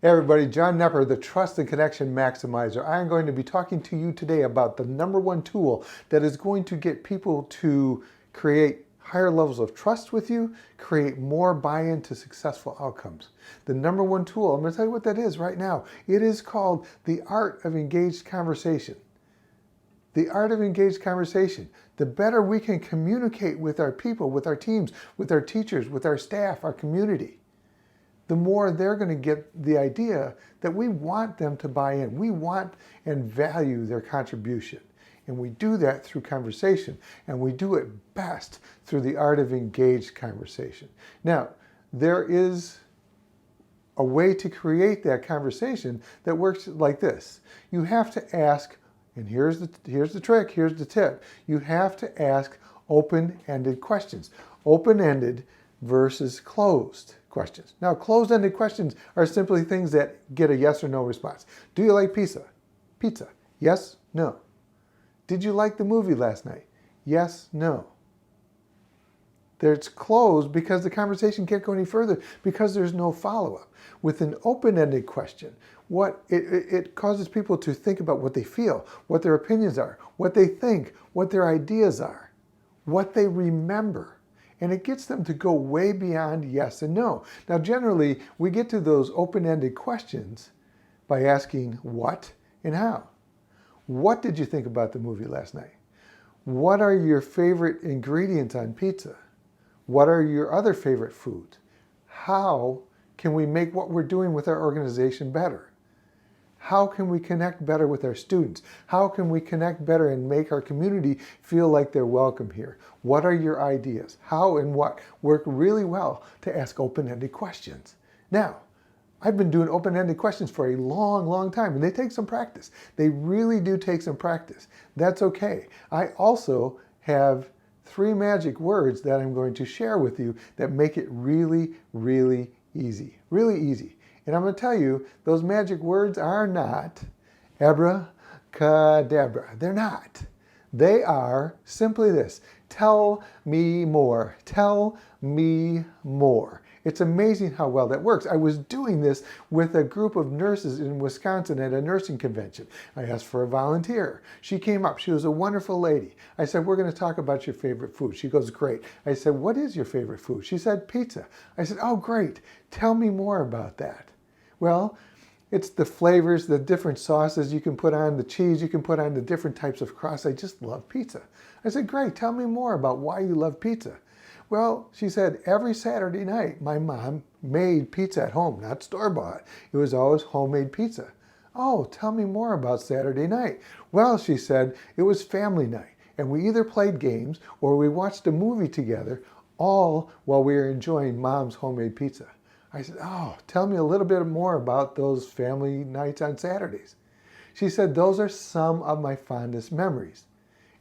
Hey everybody, John Nepper, the Trust and Connection Maximizer. I am going to be talking to you today about the number one tool that is going to get people to create higher levels of trust with you, create more buy-in to successful outcomes. The number one tool, I'm going to tell you what that is right now. It is called the art of engaged conversation. The art of engaged conversation. The better we can communicate with our people, with our teams, with our teachers, with our staff, our community, the more they're going to get the idea that we want them to buy in. We want and value their contribution. And we do that through conversation. And we do it best through the art of engaged conversation. Now, there is a way to create that conversation that works like this. You have to ask, and here's the trick, here's the tip. You have to ask open-ended questions. Open-ended versus closed questions. Now, closed-ended questions are simply things that get a yes or no response. Do you like pizza? Pizza. Yes, no. Did you like the movie last night? Yes, no. It's closed because the conversation can't go any further because there's no follow-up. With an open-ended question, it causes people to think about what they feel, what their opinions are, what they think, what their ideas are, what they remember. And it gets them to go way beyond yes and no. Now, generally, we get to those open-ended questions by asking what and how. What did you think about the movie last night? What are your favorite ingredients on pizza? What are your other favorite foods? How can we make what we're doing with our organization better? How can we connect better with our students? How can we connect better and make our community feel like they're welcome here? What are your ideas? How and what work really well to ask open-ended questions? Now, I've been doing open-ended questions for a long, long time, and they take some practice. They really do take some practice. That's okay. I also have 3 magic words that I'm going to share with you that make it really, really easy. Really easy. And I'm going to tell you, those magic words are not abracadabra. They're not. They are simply this. Tell me more. Tell me more. It's amazing how well that works. I was doing this with a group of nurses in Wisconsin at a nursing convention. I asked for a volunteer. She came up. She was a wonderful lady. I said, we're going to talk about your favorite food. She goes, great. I said, what is your favorite food? She said, pizza. I said, oh, great. Tell me more about that. Well, it's the flavors, the different sauces you can put on, the cheese you can put on, the different types of crust. I just love pizza. I said, great. Tell me more about why you love pizza. Well, she said, every Saturday night, my mom made pizza at home, not store-bought. It was always homemade pizza. Oh, tell me more about Saturday night. Well, she said, it was family night, and we either played games or we watched a movie together, all while we were enjoying mom's homemade pizza. I said, oh, tell me a little bit more about those family nights on Saturdays. She said, those are some of my fondest memories.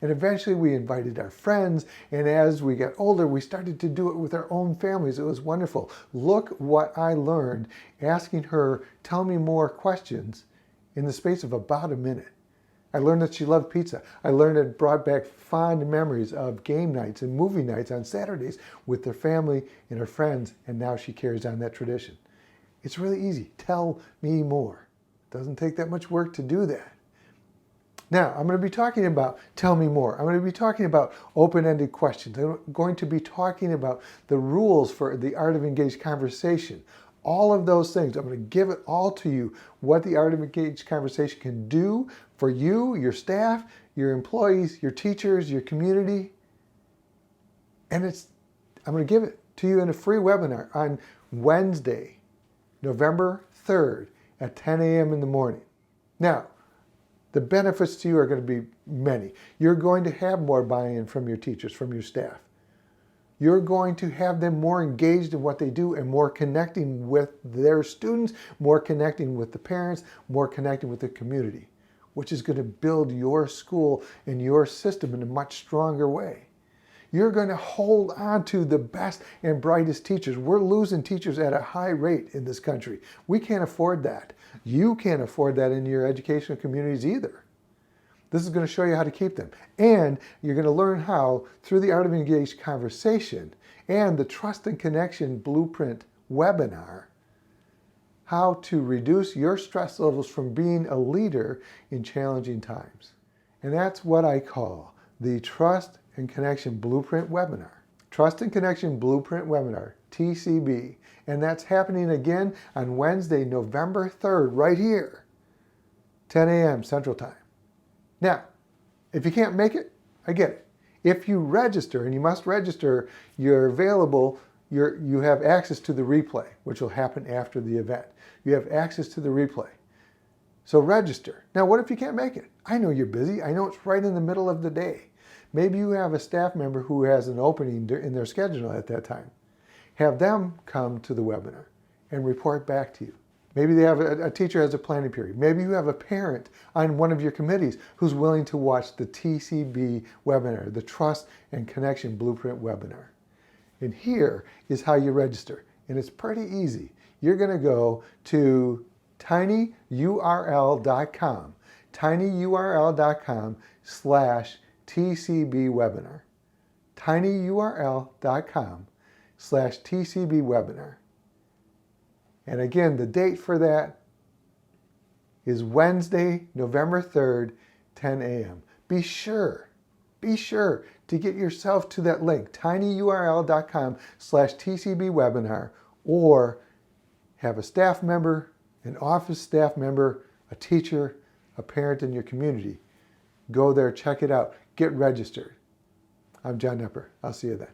And eventually we invited our friends, and as we got older, we started to do it with our own families. It was wonderful. Look what I learned asking her, tell me more questions in the space of about a minute. I learned that she loved pizza. I learned it brought back fond memories of game nights and movie nights on Saturdays with their family and her friends, and now she carries on that tradition. It's really easy. Tell me more. It doesn't take that much work to do that. Now, I'm going to be talking about tell me more. I'm going to be talking about open-ended questions. I'm going to be talking about the rules for the art of engaged conversation. All of those things. I'm going to give it all to you, what the art of engaged conversation can do for you, your staff, your employees, your teachers, your community. And I'm going to give it to you in a free webinar on Wednesday, November 3rd at 10 a.m. in the morning. Now, the benefits to you are going to be many. You're going to have more buy-in from your teachers, from your staff. You're going to have them more engaged in what they do and more connecting with their students, more connecting with the parents, more connecting with the community, which is going to build your school and your system in a much stronger way. You're going to hold on to the best and brightest teachers. We're losing teachers at a high rate in this country. We can't afford that. You can't afford that in your educational communities either. This is going to show you how to keep them. And you're going to learn how, through the Art of Engaged Conversation and the Trust and Connection Blueprint webinar, how to reduce your stress levels from being a leader in challenging times. And that's what I call the Trust and Connection Blueprint Webinar. Trust and Connection Blueprint Webinar, TCB. And that's happening again on Wednesday, November 3rd, right here, 10 a.m. Central Time. Now, if you can't make it, I get it. If you register, and you must register, you're available, you have access to the replay, which will happen after the event. You have access to the replay. So register. Now, what if you can't make it? I know you're busy. I know it's right in the middle of the day. Maybe you have a staff member who has an opening in their schedule at that time. Have them come to the webinar and report back to you. Maybe they have a teacher has a planning period. Maybe you have a parent on one of your committees who's willing to watch the TCB webinar, the Trust and Connection Blueprint webinar. And here is how you register. And it's pretty easy. You're going to go to tinyurl.com, tinyurl.com/TCB webinar, tinyurl.com/TCB webinar. And again, the date for that is Wednesday, November 3rd, 10 a.m. Be sure to get yourself to that link, tinyurl.com/TCB webinar, or have a staff member, an office staff member, a teacher, a parent in your community. Go there, check it out, get registered. I'm John Nepper. I'll see you then.